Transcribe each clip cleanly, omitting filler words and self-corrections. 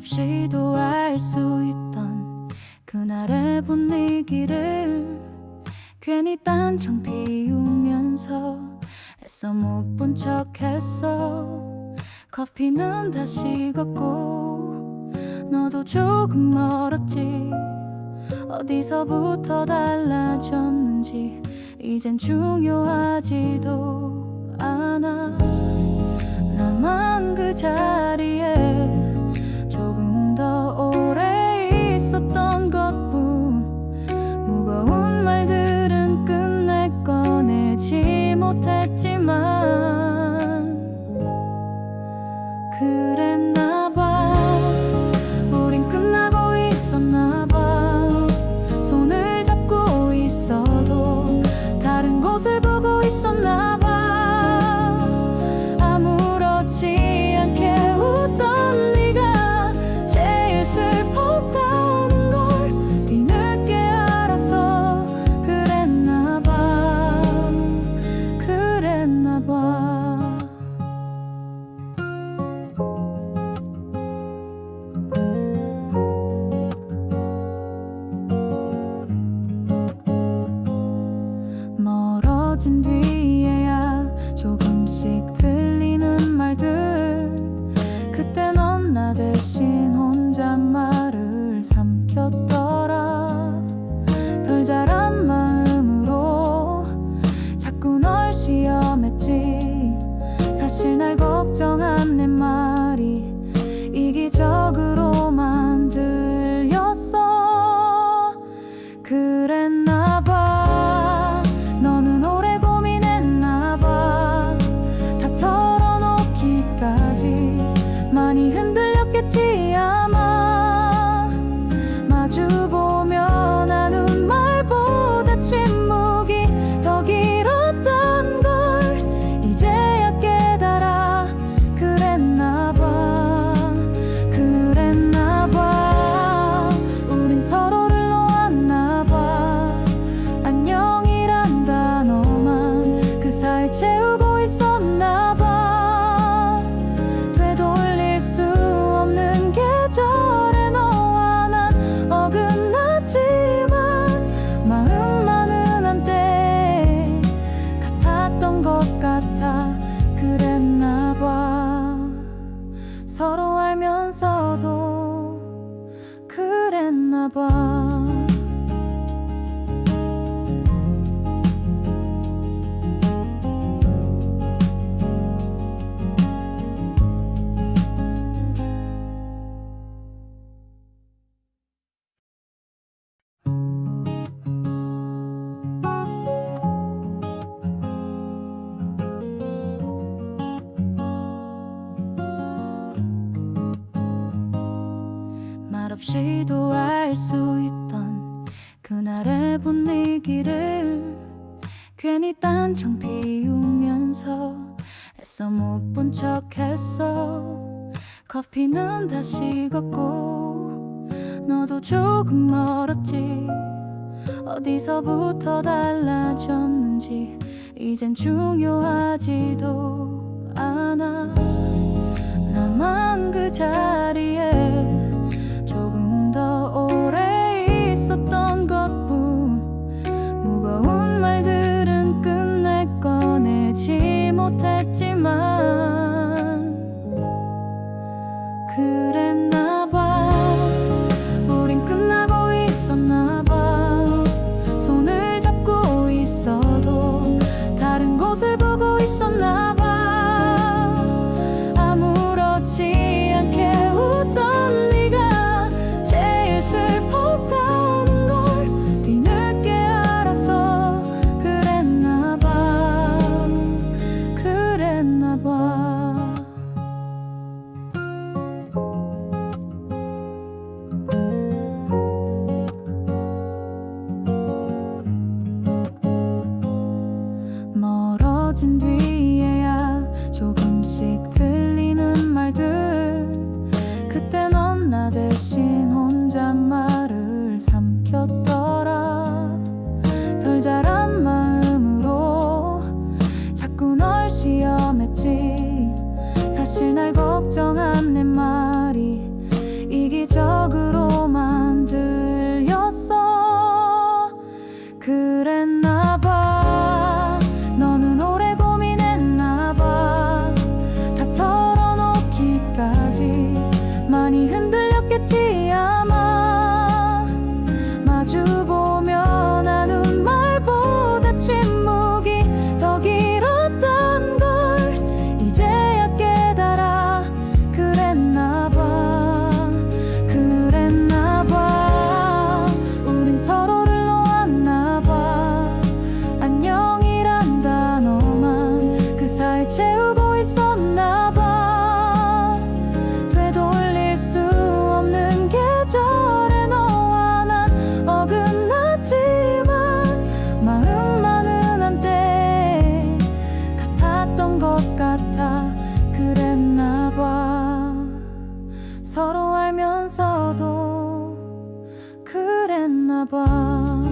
말없이도 알 수 있던 그날의 분위기를 괜히 딴청 피우면서 애써 못 본 척했어. 커피는 다 식었고 너도 조금 멀었지. 어디서부터 달라졌는지 이젠 중요하지도 않아. 나만 그 자리에 조금 더 오래 있었던 것뿐. 무거운 말들은 끝내 꺼내지 못했지만 그랬나봐. 우린 끝나고 있었나봐. 손을 잡고 있어도 다른 곳을 보고 있었나봐. 아무렇지 않게 웃던 네가 제일 슬펐다는 걸 뒤늦게 알았어. 그랬나봐. 그랬나봐. 멀어진 뒤에야 조금씩 들리는 말들. 그때 넌 나 대신 혼잣말을 삼켰더라. 덜 자란 마음으로 자꾸 널 시험했지. 사실 날 걱정한 내 말이 이기적으로만 들렸어. 그랬나봐. 너는 오래 고민했나봐. 다 털어놓기까지 많이 흔들렸겠지 아마. 마주보며 나눈 말보다 침묵이 더 길었던 걸 이제야 깨달아. 그랬나봐. 그랬나봐. 우린 서로를 놓았나봐. 안녕이란 단어만 그 사이 채우고 있었나봐. 되돌릴 수 없는 계절에 너와 난 어긋났지만 마음만은 한때 같았던 것 같아. 그랬나봐. 서로 알면서도 그랬나봐. 말없이도 알 수 있던 그날의 분위기를 괜히 딴청 피우면서 애써 못 본 척했어. 커피는 다 식었고 너도 조금 멀었지. 어디서부터 달라졌는지 이젠 중요하지도 않아. 나만 그 자리에 조금 더 오래 있었던 것뿐. 무거운 말들은 끝내 꺼내지 못했지만 그랬나봐. 우린 끝나고 있었나봐. 손을 잡고 있어도 다른 곳을 보고 있었나봐. 아무렇지 않게 웃던 네가 제일 슬펐다는 걸 뒤늦게 알았어. 그랬나봐. 그랬나봐. 멀어진 뒤에야 조금씩 들리는 말들. 그때 넌 나 대신 혼잣말을 삼켰더라. 덜 자란 마음으로 자꾸 널 시험했지. 사실 날 걱정한 내 말이 그랬나 봐.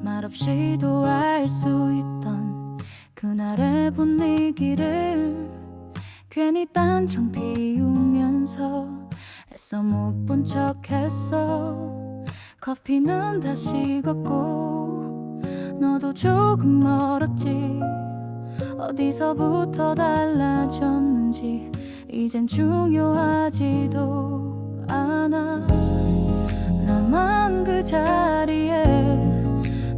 말없이도 알 수 있던 그날의 분위기를 괜히 딴청 피우면서 애써 못 본 척했어. 커피는 다 식었고 너도 조금 멀었지. 어디서부터 달라졌는지 이젠 중요하지도 않아. 나만 그 자리에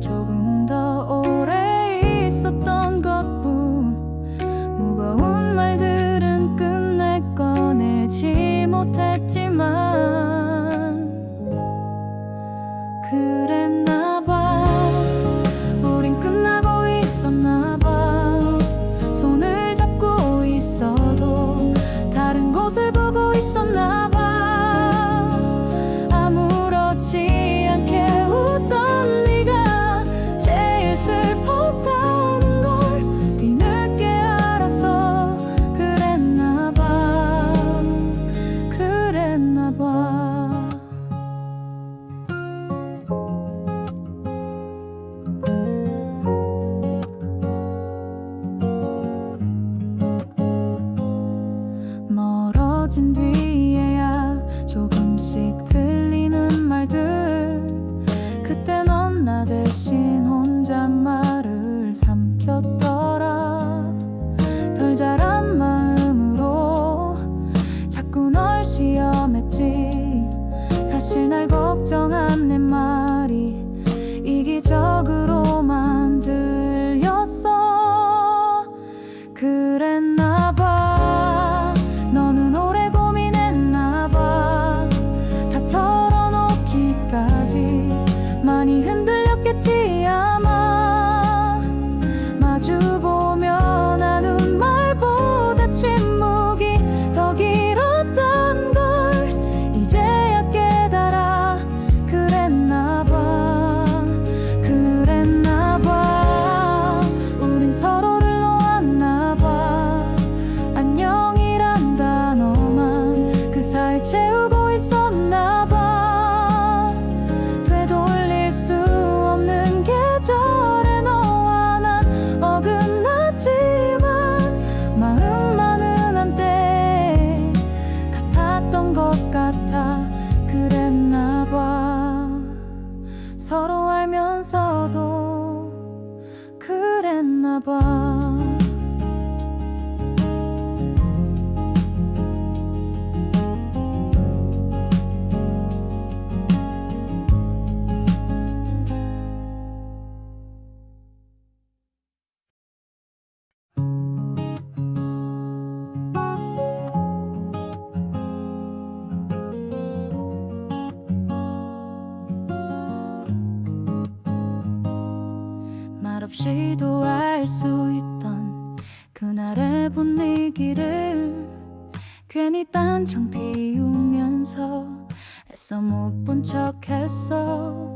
조금 더 오래 있었던 것뿐. 무거운 말들은 끝내 꺼내지 못했지만 그랬나 봐. 우린 끝나고 있었나 봐. 손을 잡고 있어도 다른 곳을 보고 있었나 봐. 아무렇지 않게 웃던 네가 제일 슬펐다는 걸 뒤늦게 알았어. 그랬나 봐. 그랬나 봐. 멀어진 뒤에야 조금씩 들리는 말들. 그때 넌 나 대신 혼잣말을 삼켰더라. 덜 자란 마음으로 자꾸 널 시험했지. 사실 날 걱정한 내 말이 이기적으로만 들렸어. 그랬나 봐. 너는 오래 고민했나 봐. 다 털어놓기까지 많이 흔들렸겠지 아마. 마주보면 하는 말보다 침묵이 더 길었던 걸 이제야 깨달아. 그랬나 봐. 그랬나 봐. 우린 서로를 놓았나 봐. 안녕이란 단어만 그 사이 채우고 있었나 봐. 되돌릴 수 없는 계절에 너와 난 어긋났지만 마음만은 한때 같았던 것 같아. 그랬나 봐. 서로 알면서도 그랬나 봐. 말없이도 알 수 있던 그날의 분위기를 괜히 딴청 피우면서 애써 못 본 척했어.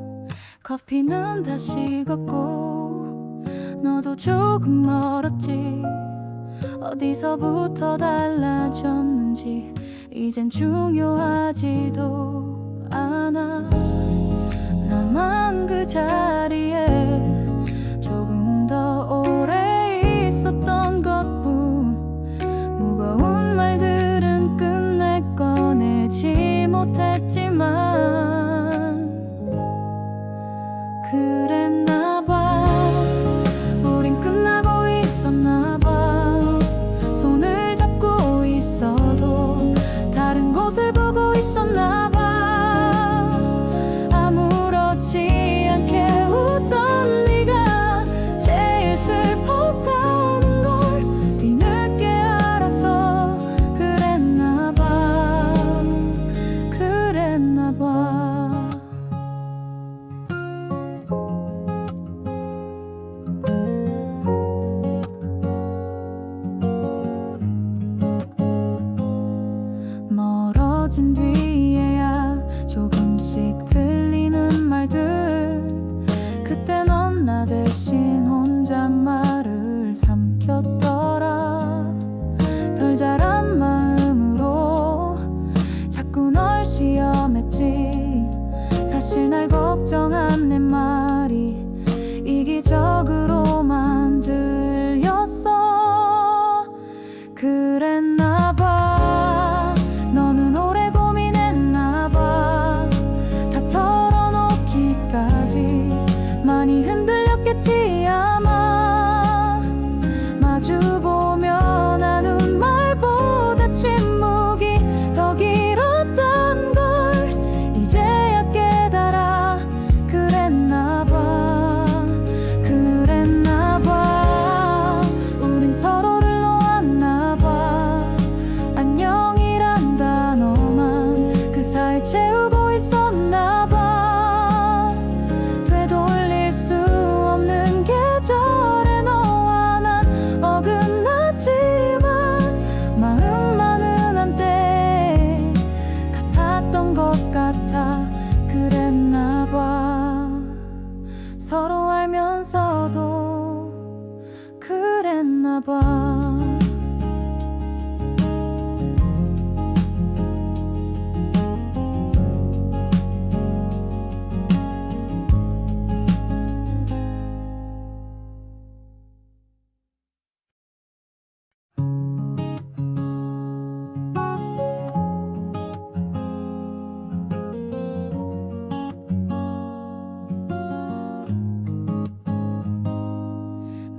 커피는 다 식었고 너도 조금 멀었지. 어디서부터 달라졌는지 이젠 중요하지도 않아. 나만 그 자리에 조금 더 오래 있었던 것뿐. 무거운 말들은 끝내 꺼내지 못했지만 그랬나 봐. 우린 끝나고 있었나 봐. 손을 잡고 있어도 다른 곳을 보고 있었나 봐. 아무렇지 않게 웃던 나 대신 혼잣말을 삼켰더라. 덜 자란 마음으로 자꾸 널 시험했지. 사실 날 걱정한 내 말이 이기적으로만 들렸어. 그랬나 봐. 너는 오래 고민했나 봐. 다 털어놓기까지 많이 흔들렸겠지 아마. 마주보며 나눈 말보다 침묵이 더 길었던 걸 이제야 깨달아. 그랬나 봐. 그랬나 봐. 우린 서로를 놓았나 봐. 안녕이란 단어만 그 사이 채우고 있었나 봐. 되돌릴 수 없는 계절에 너와 난 어긋났지만 마음만은 한때 같았던 것 같아. 그랬나 봐. 서로 알면서도 그랬나 봐.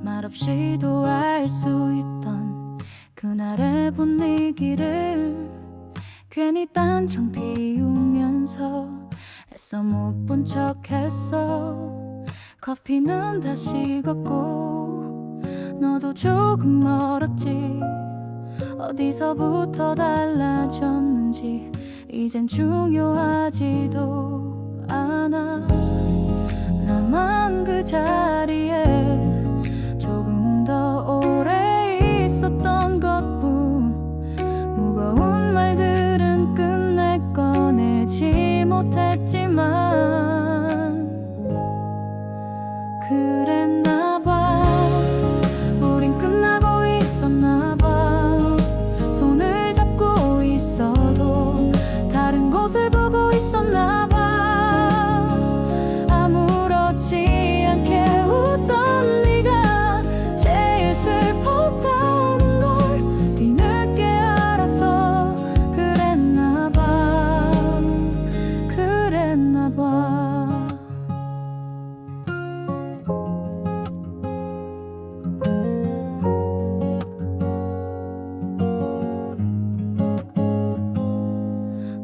말없이도 알 수 있던 그날의 분위기를 괜히 딴청 피우면서 애써 못 본 척했어. 커피는 다 식었고 너도 조금 멀었지. 어디서부터 달라졌는지 이젠 중요하지도 않아. 나만 그 자리에 조금 더 오래 있었던 것뿐. 무거운 말들은 끝내 꺼내지 못했지만 그랬나 봐. 우린 끝나고 있었나 봐. 손을 잡고 있어도 다른 곳을 보고 있었나 봐. 아무렇지 않게 웃던 네가 제일 슬펐다는 걸 뒤늦게 알았어. 그랬나 봐. 그랬나 봐.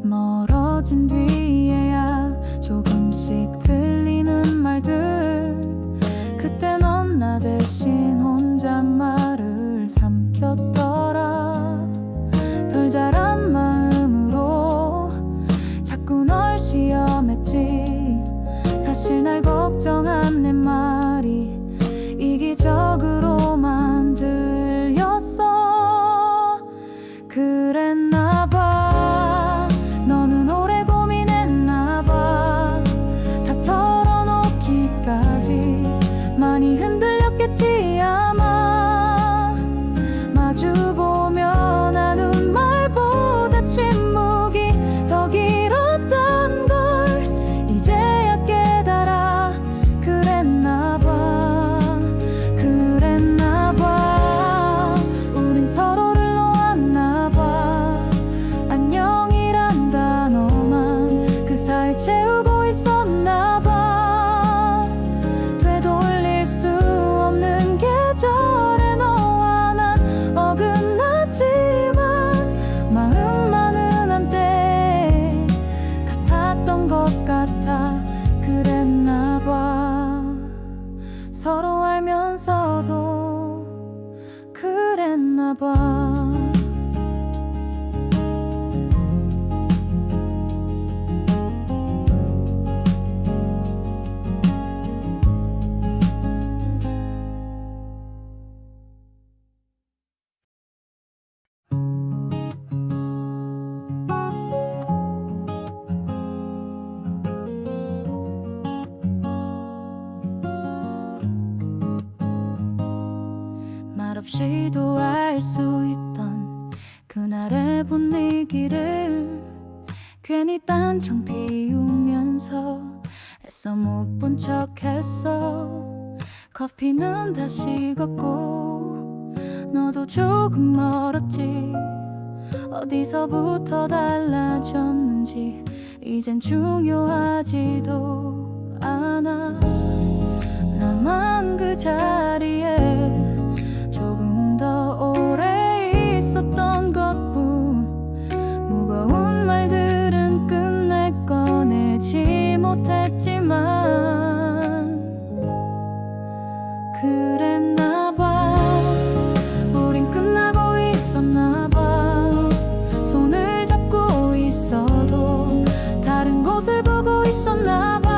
멀어진 뒤에야 조금씩 들리는 말들. 그때 넌 나 대신 혼잣말을 삼켰더라. 덜 자란 마음으로 자꾸 널 시험했지. 사실 날 걱정한 내 말이 이기적으로만 들렸어. 그랬나 봐. 너는 오래 고민했나 봐. 다 털어놓기까지 많이 흔들렸겠지 아마. 마주보며 나눈 말보다 침묵이 더 길었던 걸 이제야 깨달아. 그랬나 봐. 그랬나 봐. 우린 서로를 놓았나 봐. 안녕이란 단어만 그 사이 채우고 있었나 봐. 되돌릴 수 없는 계절에 너와 난 어긋났지만 마음만은 한때 같았던 것 같아. 그랬나 봐. 서로 알면서도 그랬나 봐. 말없이도 알 수 있던 그날의 분위기를 괜히 딴청 피우면서 애써 못 본 척했어. 커피는 다 식었고 너도 조금 멀었지. 어디서부터 달라졌는지 이젠 중요하지도 않아. 나만 그 자리에 조금 더 오래 있었던 것뿐. 무거운 말들은 끝내 꺼내지 못했지만 그랬나봐. 우린 끝나고 있었나봐. 손을 잡고 있어도 다른 곳을 보고 있었나봐.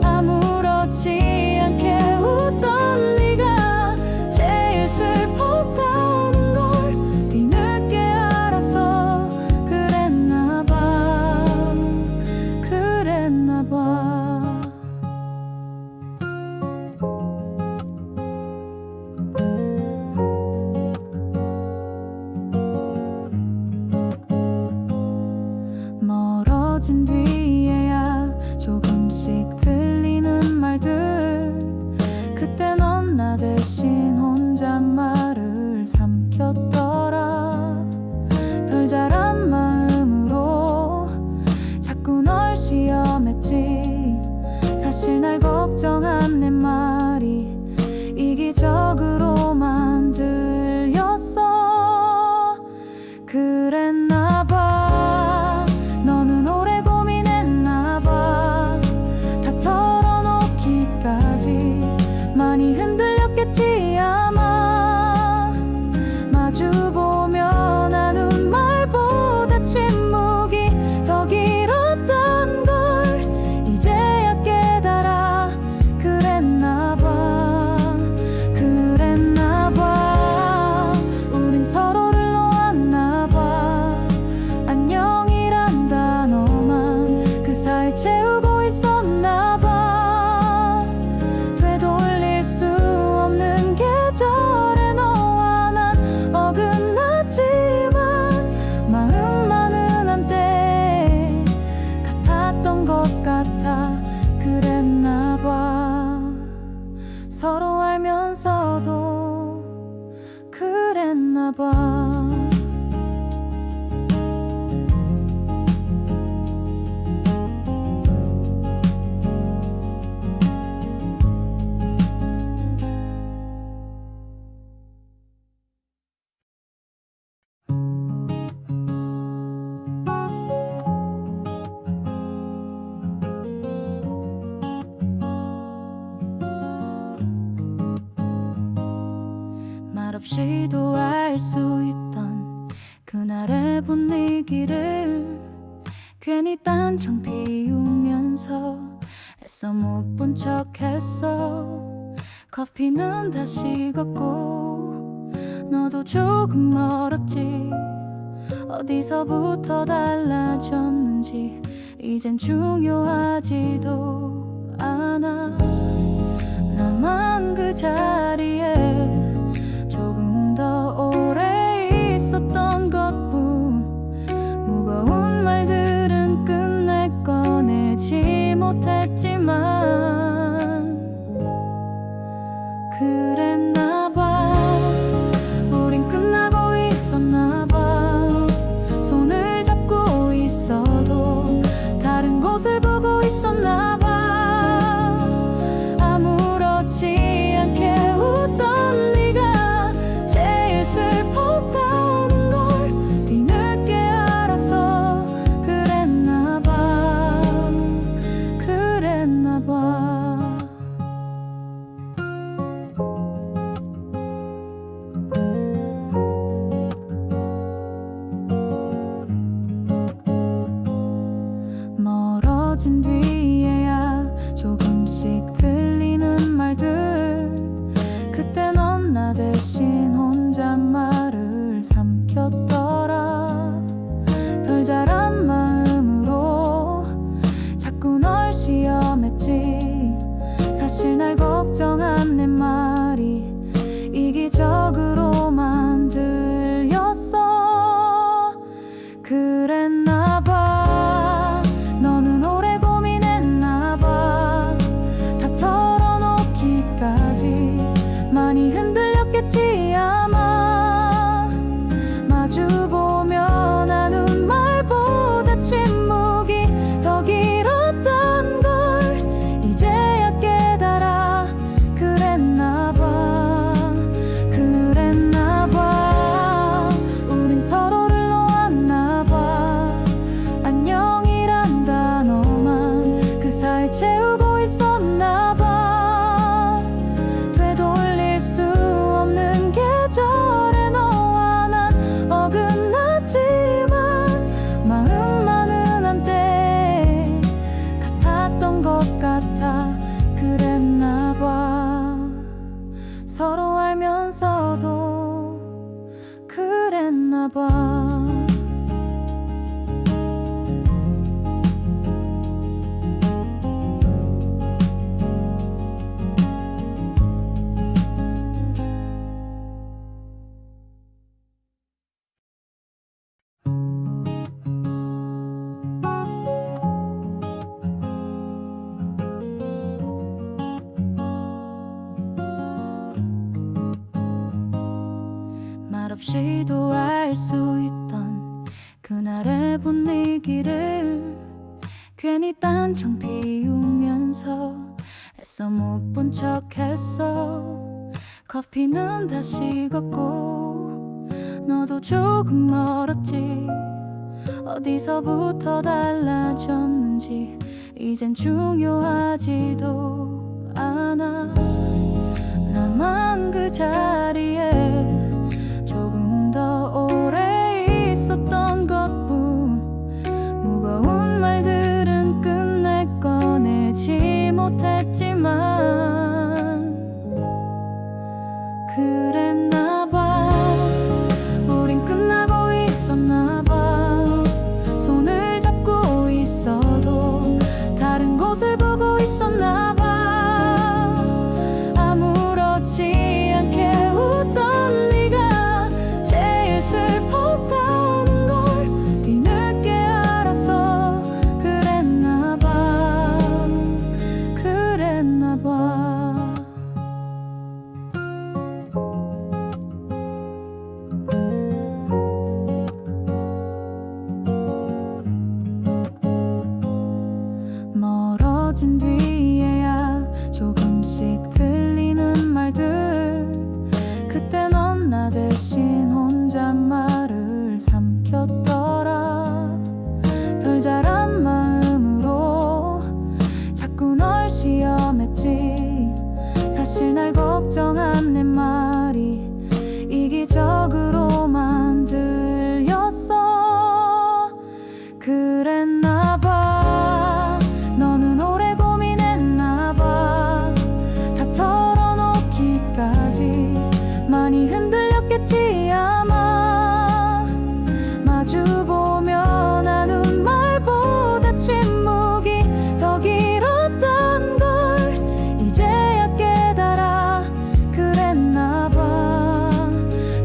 아무렇지 않게 웃던 네가 제일 슬펐다는 걸 뒤늦게 알았어. 그랬나봐. 그랬나봐. 멀어진 뒤에야 조금씩 들리는 말들. 그때 넌 나 대신 혼잣말을 삼켰더라. 덜 자란 마음으로 자꾸 널 시험했지. 사실 날 걱정한 내 말이 이기적으로만 들렸어. 그랬나봐. 너는 오래 고민했나봐. 다 털어놓기까지 많이 흔들렸겠지 아마. 마주보며 나눈 말보다 침묵이 더 길었던 걸 이제야 깨달아. 그랬나봐. 그랬나봐. 우린 서로를 놓았나봐. 안녕이란 단어만 그 사이 채우고 있었나봐. 되돌릴 수 없는 계절에 너와 난 어긋났지만 마음만은 한때 같았던 것 같아. 그랬나봐. 서로 알면서도 그랬나봐. 말없이도 알 수 있던 그날의 분위기를 괜히 딴청 피우면서 애써 못 본 척했어. 커피는 다 식었고 너도 조금 멀었지. 어디서부터 달라졌는지 이젠 중요하지도 않아. 나만 그 자리에 조금 더 오래 있었던 것뿐. 무거운 말들은 끝내 꺼내지 못했지만 그랬나봐. 우린 끝나고 있었나봐. 손을 잡고 있어도 다른 곳을 보고 있었나봐. 아무렇지 않게 웃던 네가 제일 슬펐다는 걸 뒤늦게 알았어. 그랬나봐. 그랬나봐. 멀어진 뒤에야 조금씩 들리는 말들. 그때 넌 나 대신 혼잣말을 삼켰더라. 덜 자란 마음으로 자꾸 널 시험했지. 사실 날 걱정한 내 말이 서로 알면서도 그랬나 봐. 말없이도 알 수 있던 그날의 분위기를 괜히 딴청 피우면서 애써 못 본 척했어. 커피는 다 식었고 너도 조금 멀었지. 어디서부터 달라졌는지 이젠 중요하지도 않아. 나만 그 자리에 조금 더 오래 있었던 것뿐. 무거운 말들은 끝내 꺼내지 못했지만 그랬나 봐. 우린 끝나고 있었나 봐. 손을 잡고 있어도 다른 곳을 보고 있었나 봐. 아무렇지 않게 웃던 네가 제일 슬펐다는 걸 뒤늦게 알았어. 그랬나 봐. 그랬나 봐. 멀어진 뒤에야 조금씩 들리는 말들. 그때 넌 나 대신 혼잣말을 삼켰더라. 덜 자란 마음으로 자꾸 널 시험했지. 사실 날 걱정한 내 말이 이기적으로만 들렸어. 그랬나 봐. 너는 오래 고민했나 봐. 다 털어놓기까지 많이 흔들렸겠지 아마. 마주보며 나눈 말보다 침묵이 더 길었던 걸 이제야 깨달아. 그랬나 봐.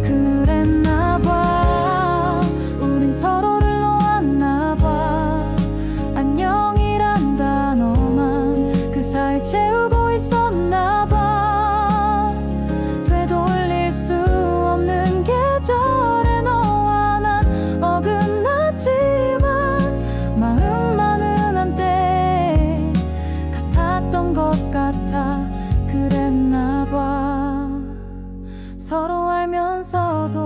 그랬나 봐. 우린 서로를 놓았나 봐. 안녕이란 단어만 그 사이 채우고 있었나 봐. 되돌릴 수 없는 계절에 너와 난 어긋났지만 마음만은 한때 같았던 것 같아. 그랬나 봐. 서로 알면서도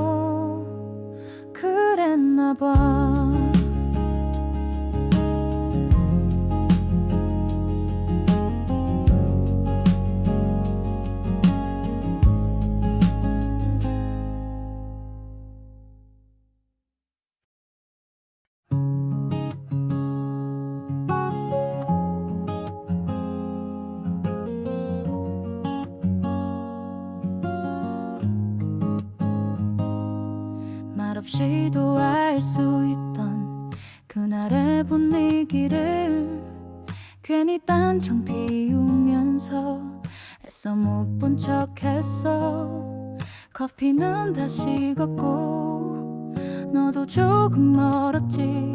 그랬나 봐. 말없이도 알 수 있던 그날의 분위기를 괜히 딴청 피우면서 애써 못 본 척했어. 커피는 다 식었고 너도 조금 멀었지.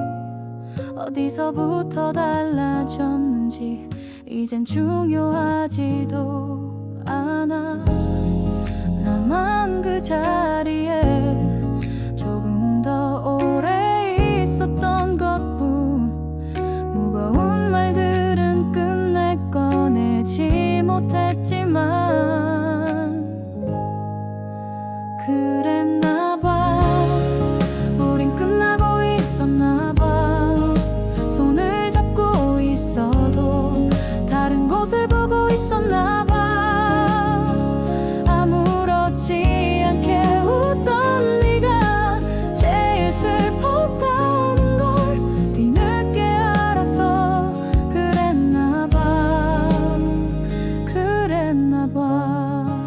어디서부터 달라졌는지 이젠 중요하지도 않아. 나만 그 자리에 조금 더 오래 있었던 것뿐. 무거운 말들은 끝내 꺼내지 못했지만 그랬나 봐. 우린 끝나고 있었나 봐. 손을 잡고 있어도 다른 곳을 보고 있었나 봐. 아무렇지 않게 웃던 네가 제일 슬펐다는 걸 뒤늦게 알았어. 그랬나 봐. 그랬나 봐.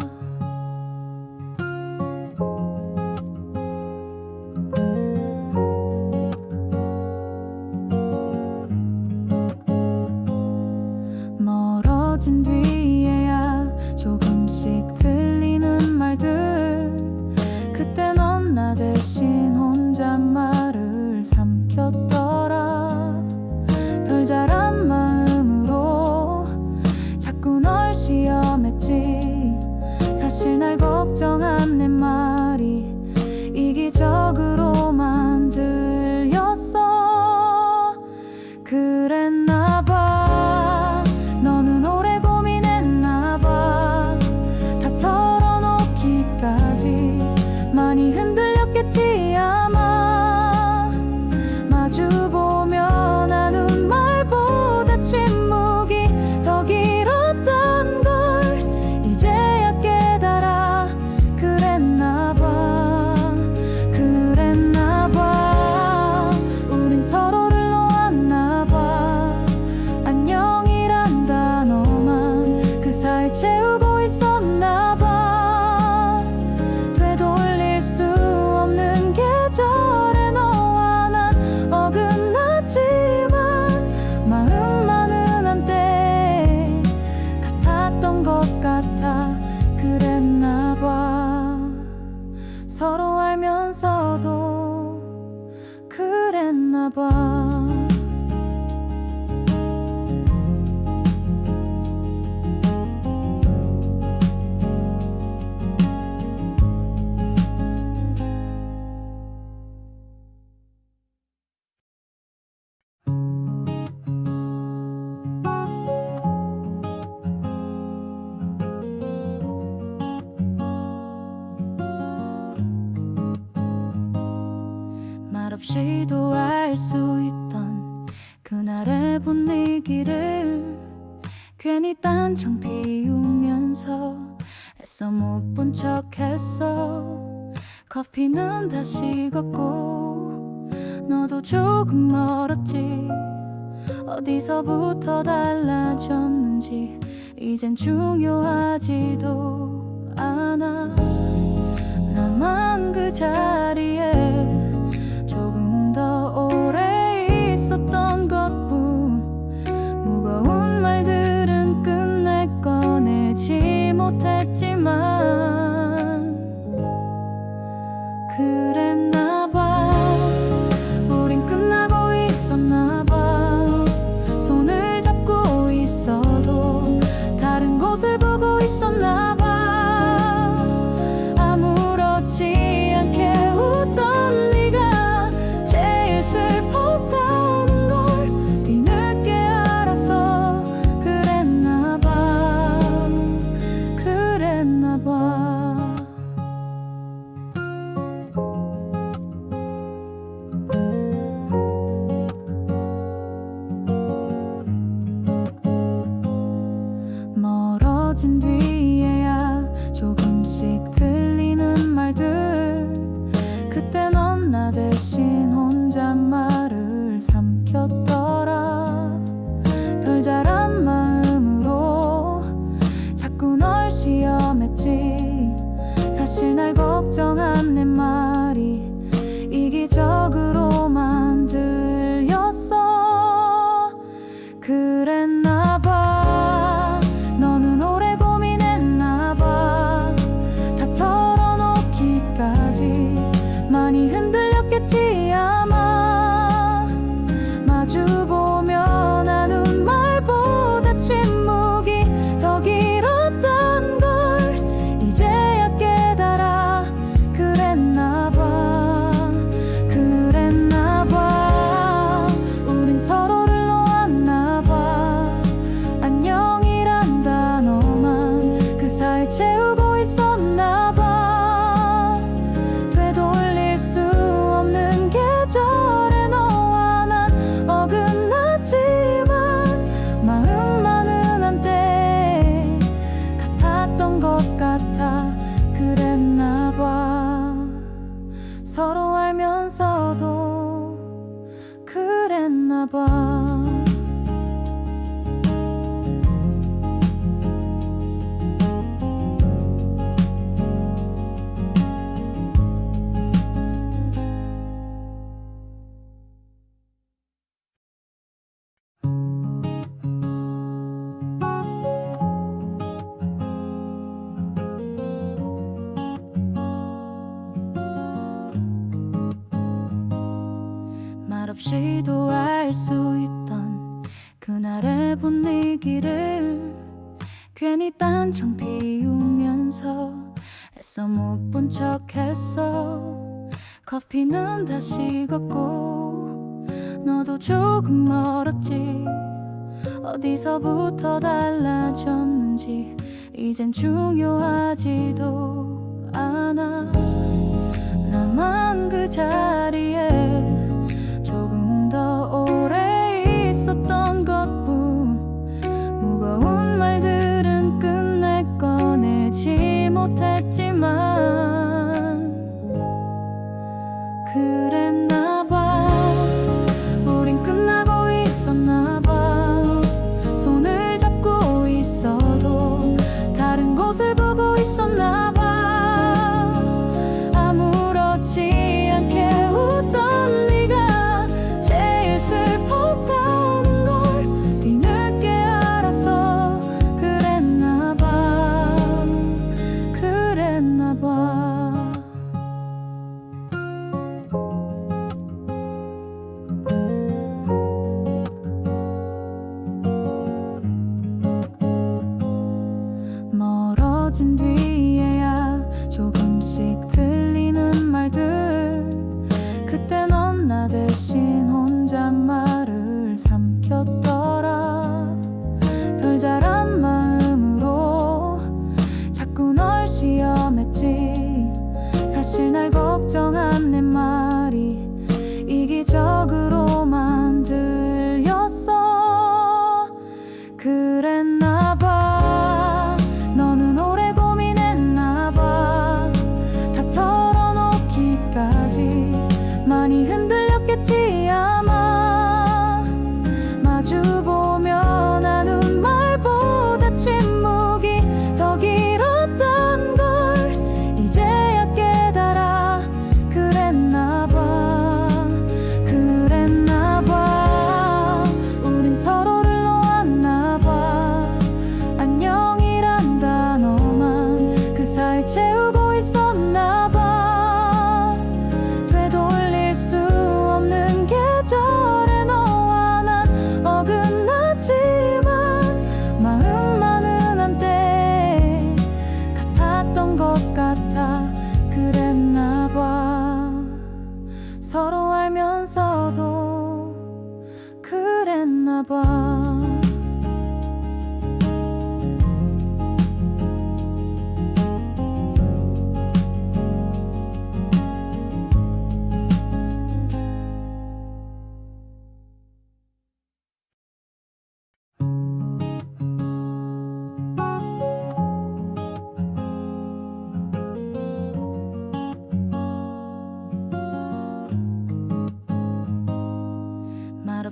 말없이도 알 수 있던 그날의 분위기를 괜히 딴청 피우면서 애써 못 본 척했어. 커피는 다 식었고 너도 조금 멀었지. 어디서부터 달라졌는지 이젠 중요하지도 않아. 나만 그 자리에 조금 더 오래 있었던 것뿐. 무거운 말들은 끝내 꺼내지 못했지만 그랬나봐. 우린 끝나고 있었나봐. 손을 잡고 있어도 다른 곳을 보고 있었나봐. 아무렇지 않게 웃던 네가 제일 슬펐다는 걸 뒤늦게 알았어. 그랬나봐. 그랬나봐. 멀어진 뒤에야 조금씩 들리는 말들. 그때 넌 나 대신 혼잣말을 삼켰더라. 덜 자란 마음으로 자꾸 널 시험했지. 사실 날 걱정한 내 말이 이기적으로만 들렸어. 그랬나봐. 너는 오래 고민했나봐. 다 털어놓기까지 많이 흔들렸겠지 아마. 마주보며 나눈 말보다 침묵이 더 길었던 걸 이제야 깨달아. 그랬나봐. 그랬나봐. 우린 서로를 놓았나봐. 안녕이란 단어만 그 사이 채우고 있었나봐. 되돌릴 수 없는 계절에 너와 난 어긋났지만 마음만은 한때 같았던 것 같아. 그랬나봐. 서로 알면서도 그랬나봐. 말없이도 알 수 있던 그날의 분위기를 괜히 딴청 피우면서 애써 못 본 척했어. 커피는 다 식었고 너도 조금 멀었지. 어디서부터 달라졌는지 이젠 중요하지도 않아. 나만 그 자리에 조금 더 오래 있었던 것뿐. 무거운 말들은 끝내 꺼내지 못했지만 그랬나봐. 우린 끝나고 있었나봐. 손을 잡고 있어도 다른 곳을 보고 있었나봐. 아무렇지 않게 웃던 네가 제일 슬펐다는 걸 뒤늦게 알았어. 그랬나봐. 그랬나봐. 멀어진 뒤에야 조금씩 들리는 말들. 그때 넌 나 대신 혼잣말을 삼켰더라. 덜 자란 마음으로 자꾸 널 시험했지. 사실 날 걱정한 내 말이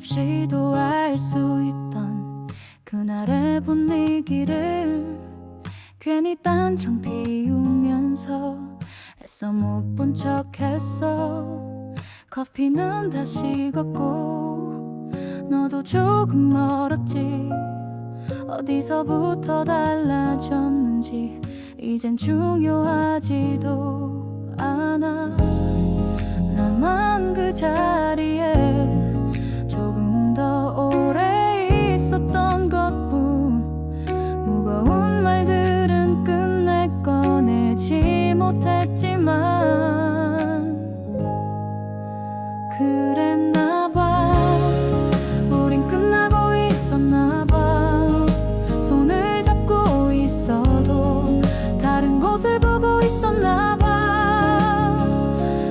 말없이도 알 수 있던 그날의 분위기를 괜히 딴청 피우면서 애써 못 본 척했어. 커피는 다 식었고 너도 조금 멀었지. 어디서부터 달라졌는지 이젠 중요하지도 않아. 나만 그 자리에 조금 더 오래 있었던 것뿐. 무거운 말들은 끝내 꺼내지 못했지만 그랬나봐. 우린 끝나고 있었나봐. 손을 잡고 있어도 다른 곳을 보고 있었나봐.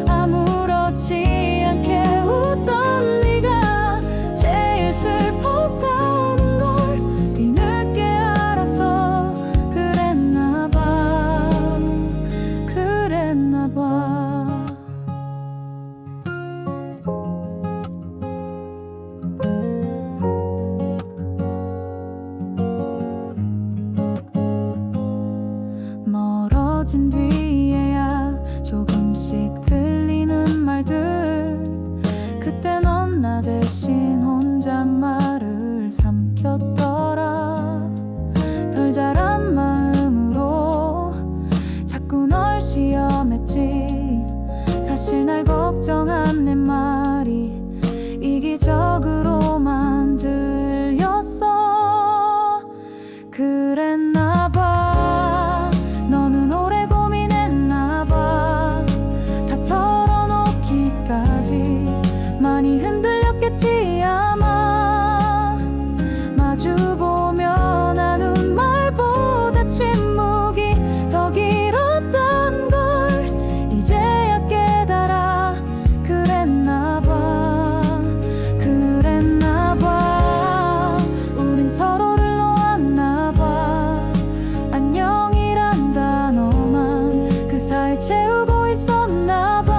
아무렇지 않게 웃던 네가 제일 슬펐다는 걸 뒤늦게 알았어. 그랬나봐. 그랬나봐. 멀어진 뒤에야 조금씩 들리는 말들. 그때 넌 나 대신 혼잣말을 삼켰더라. 덜 자란 마음으로 자꾸 널 시험했지. 사실 날 걱정한 내 말이 이기적으로만 들렸어. 그랬나봐. 너는 오래 고민했나봐. 다 털어놓기까지 많이 흔들렸겠지 아마. 마주보며 나눈 말보다 침묵이 더 길었던 걸 이제야 깨달아. 그랬나봐. 그랬나봐. 우린 서로를 놓았나봐. 안녕이란 단어만 그 사이 채우고 있었나봐.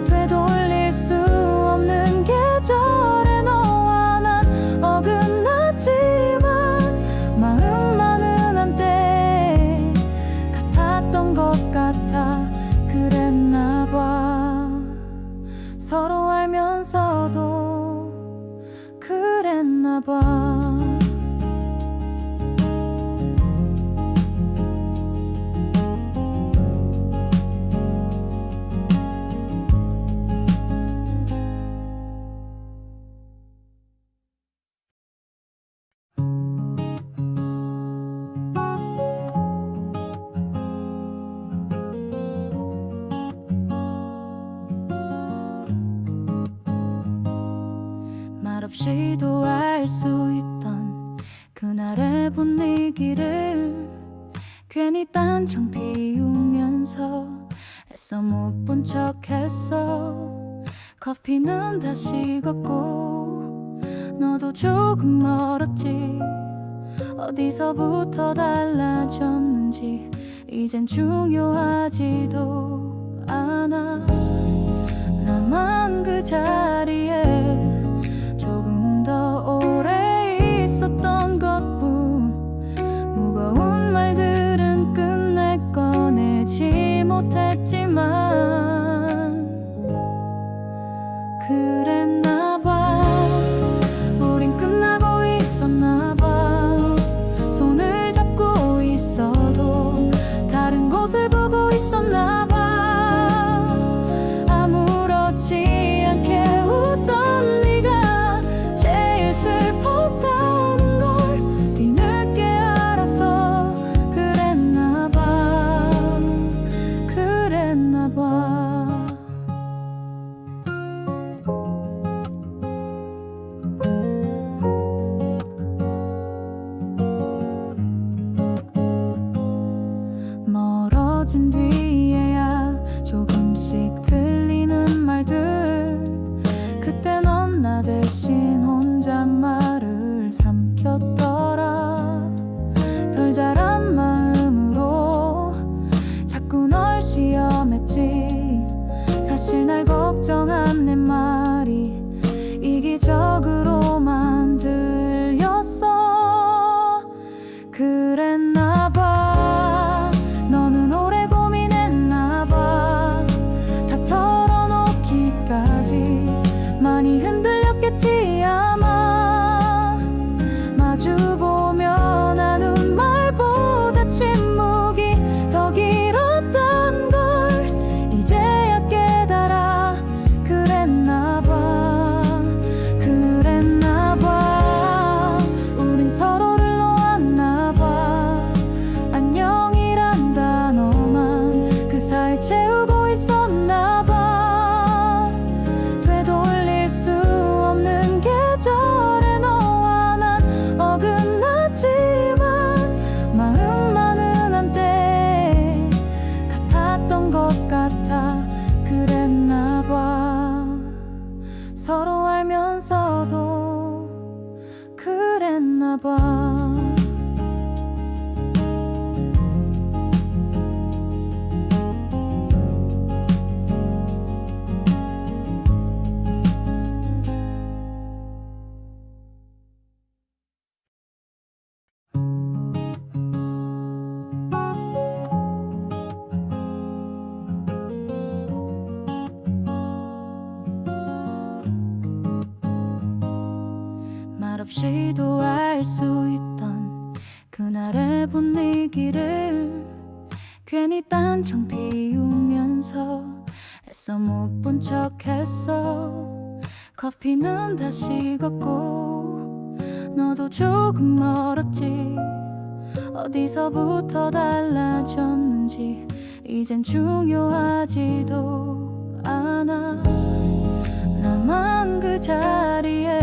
되돌릴 수 없는 계절에 너와 난 어긋났지만 마음만은 한때 같았던 것 같아. 그랬나봐. 서로 알면서도 그랬나봐. 말없이도 알 수 있던 그날의 분위기를 괜히 딴청 피우면서 애써 못 본 척했어. 커피는 다 식었고 너도 조금 멀었지. 어디서부터 달라졌는지 이젠 중요하지도 않아. 나만 그 자리에 조금 더 오래 있었던 것뿐. 무거운 말들은 끝내 꺼내지 못했지만 그랬나봐. 우린 끝나고 있었나봐. 손을 잡고 있어도 다른 곳을 보고 있었나봐. 아무렇지 않게 웃던 네가 제일 슬펐다는 걸 뒤늦게 알았어. 그랬나봐. 그랬나봐. 멀어진 뒤에야 조금씩 들리는 말들. 그때 넌 나 대신 혼잣말을 삼켰더라. 덜 자란 마음으로 자꾸 널 시험했지. 사실 날 걱정한 내 말이 말없이도 알 수 있던 그날의 분위기를 괜히 딴청 피우면서 애써 못 본 척했어. 커피는 다 식었고 너도 조금 멀었지. 어디서부터 달라졌는지 이젠 중요하지도 않아. 나만 그 자리에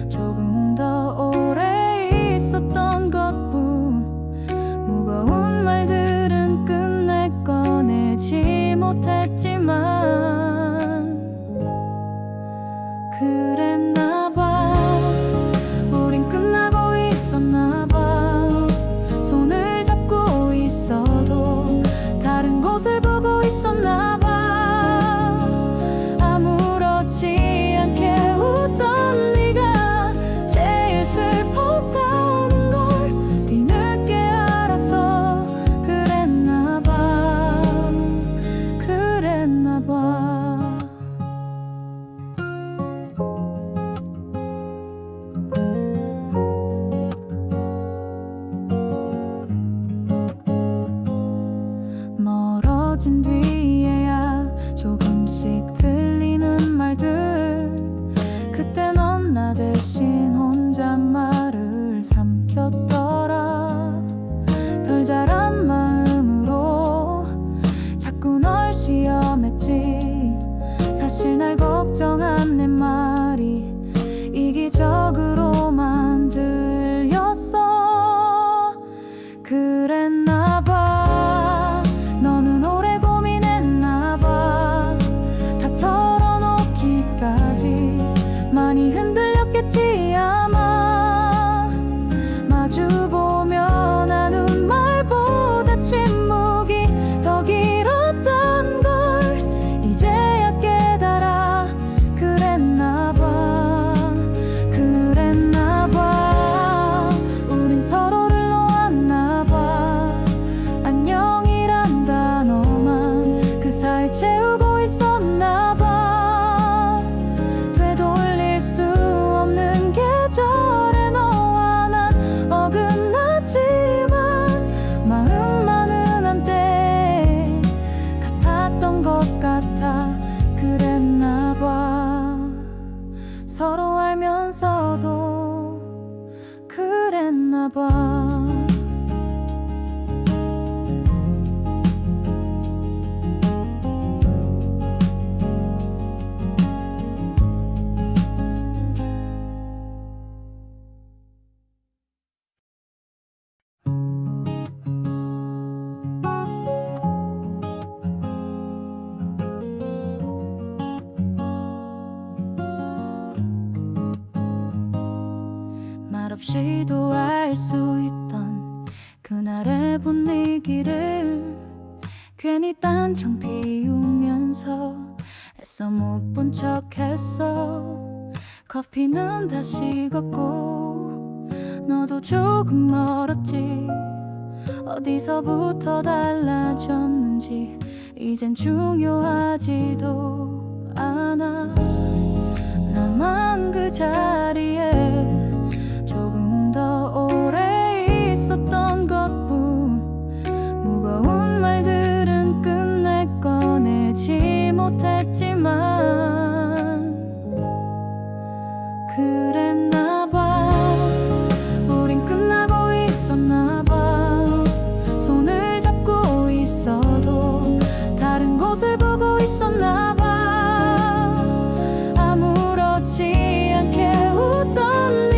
조금 더 오래 있었던 것뿐. 무거운 말들은 끝내 꺼내지 못했지만 그랬나봐. 우린 끝나고 있었나봐. 손을 잡고 있어도 다른 곳을 보고 있었나봐. 아무렇지 않게 웃던 네가 제일 슬펐다는 걸 뒤늦게 알았어. 그랬나봐. 그랬나봐. 멀어진 뒤에야 조금씩 들리는 말들. 그때 넌 나 대신 혼잣말을 삼켰더라. 덜 자란 마음으로 자꾸 널 시험했지. 사실 날 걱정한 내 말이 이기적으로만 들렸어. 그랬나봐. 너는 오래 고민했나봐. 다 털어놓기까지 많이 흔들렸겠지 아마. 마주보며 나눈 말보다 침묵이 더 길었던 걸 이제야 깨달아. 그랬나봐. 그랬나봐. 우린 서로를 놓았나봐. 안녕이란 단어만 그 사이 채우고 있었나봐. 되돌릴 수 없는 계절에 너와 난 어긋났지만 마음만은 한때 같았던 것 같아. 그랬나봐. 서로 알면서도 그랬나봐. 말없이도 알 수 있던 그날의 분위기를 괜히 딴청 피우면서 애써 못 본 척했어. 커피는 다 식었고 너도 조금 멀었지. 어디서부터 달라졌는지 이젠 중요하지도 않아. 나만 그 자리에 조금 더 오래 있었던 것뿐. 무거운 말들은 끝내 꺼내지 못했지만 그랬나봐. 우린 끝나고 있었나봐. 손을 잡고 있어도 다른 곳을 보고 있었나봐. 아무렇지 않게 웃던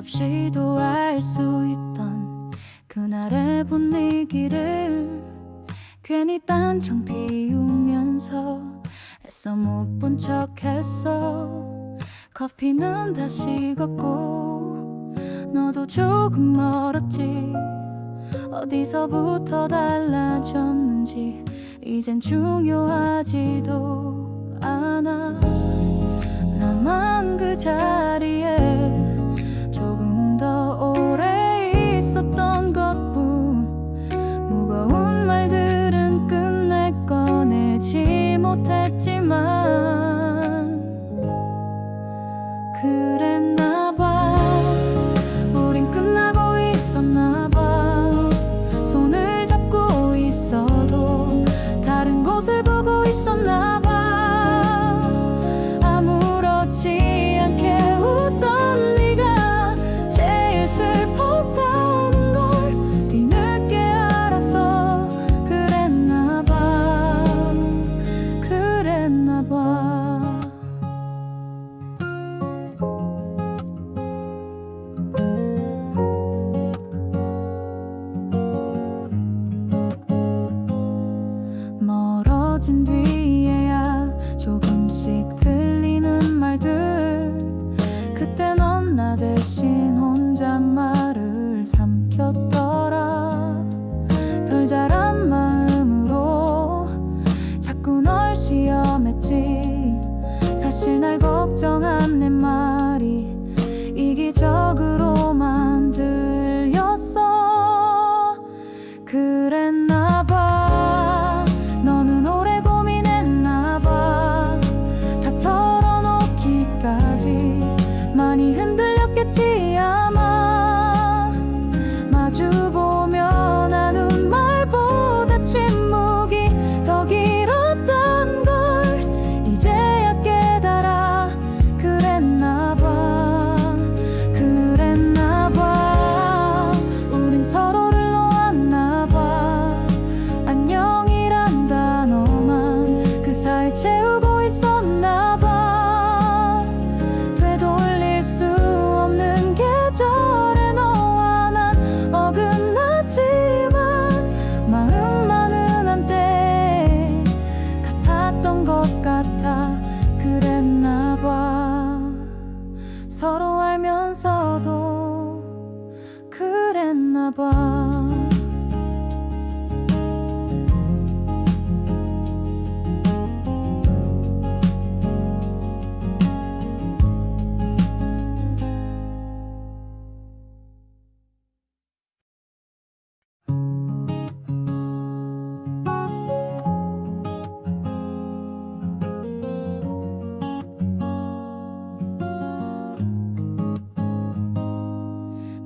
말없이도 알 수 있던 그날의 분위기를 괜히 딴청 피우면서 애써 못 본 척했어. 커피는 다 식었고 너도 조금 멀었지. 어디서부터 달라졌는지 이젠 중요하지도 않아. 나만 그 자리에 조금 더 오래 있었던 것뿐. 무거운 말들은 끝내 꺼내지 못했지만 그랬나봐. 우린 끝나고 있었나봐. 손을 잡고 있어도 다른 곳을 보고 있었나봐. 아무렇지 않게 웃던 네가 제일 슬펐다는 걸 뒤늦게 알았어. 그랬나봐. 그랬나봐. 멀어진 뒤에야 조금씩 들리는 말들. 그때 넌 나 대신 혼잣말을 삼켰더라. 덜 자란 마음으로 자꾸 널 시험했지. 사실 날 걱정한 내 말이 이기적으로만 들렸어. 그랬나봐. 너는 오래 고민했나봐. 다 털어놓기까지 많이 흔들렸겠지 아마. 마주보며 나눈 말보다 침묵이 더 길었던 걸 이제야 깨달아. 그랬나봐. 그랬나봐. 우린 서로를 놓았나봐. 안녕이란 단어만 그 사이 채우고 있었나봐. 되돌릴 수 없는 계절에 너와 난 어긋났지만 마음만은 한때 같았던 것 같아. 그랬나봐. 서로 알면서도 그랬나봐.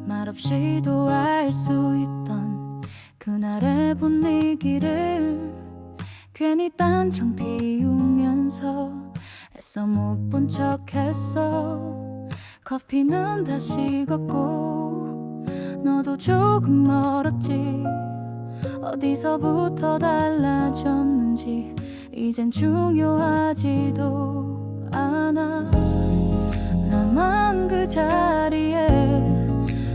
말없이도 알 수 있던 그날의 분위기를 괜히 딴청 피우면서 애써 못 본 척했어. 커피는 다 식었고 너도 조금 멀었지. 어디서부터 달라졌는지 이젠 중요하지도 않아. 나만 그 자리에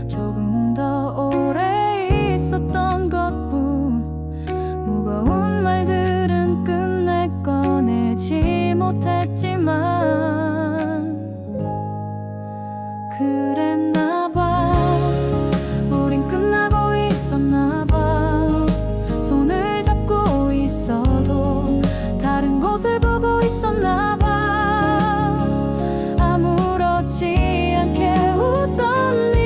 조금 더 오래 있었던 것뿐. 무거운 말들은 끝내 꺼내지 못했지만 그랬나봐. 우린 끝나고 있었나봐. 손을 잡고 있어도 다른 곳을 보고 있었나봐. 아무렇지 않게 웃던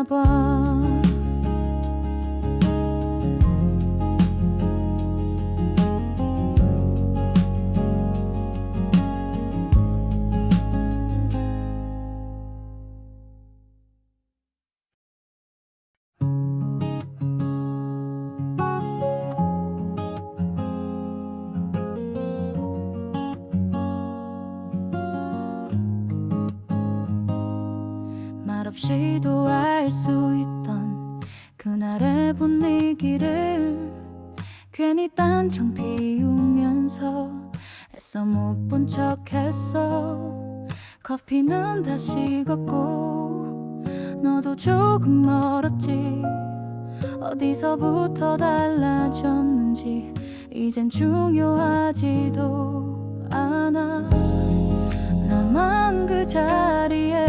그랬나 봐. 말없이도 알 수 있던 그날의 분위기를 괜히 딴청 피우면서 애써 못 본 척했어. 커피는 다 식었고 너도 조금 멀었지. 어디서부터 달라졌는지 이젠 중요하지도 않아. 나만 그 자리에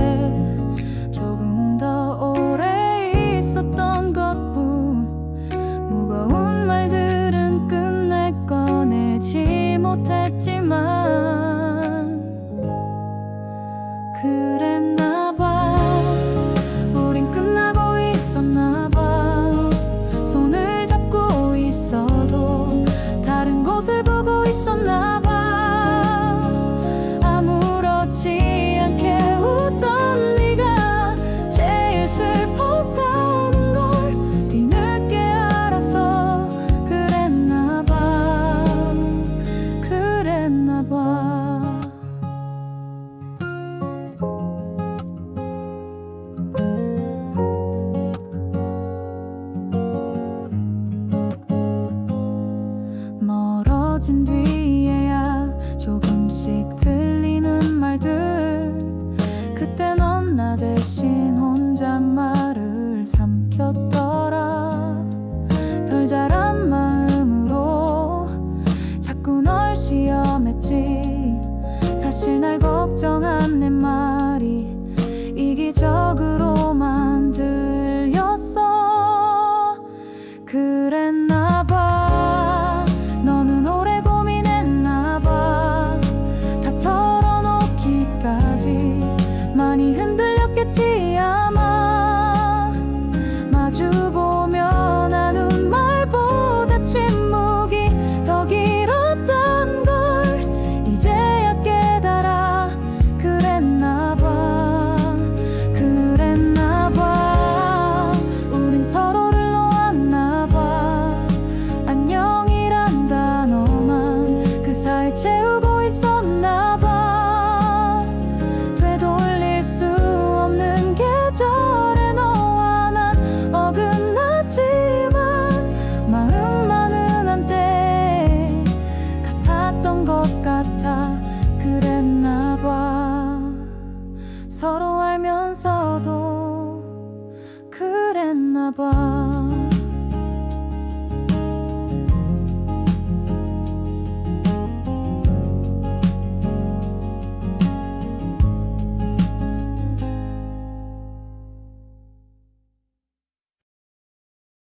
조금 더 오래 있었던 것뿐. 무거운 말들은 끝내 꺼내지 못했지만 그랬나 봐. 우린 끝나고 있었나 봐. 손을 잡고 있어도 다른 곳을 보고 있었나 봐. 아무렇지 않게 웃던 네가 제일 슬펐다는 걸 뒤늦게 알았어. 그랬나 봐. 그랬나 봐. 멀어진 뒤에야 조금씩 들리는 말들. 그때 넌 나 대신 혼잣말을 삼켰지.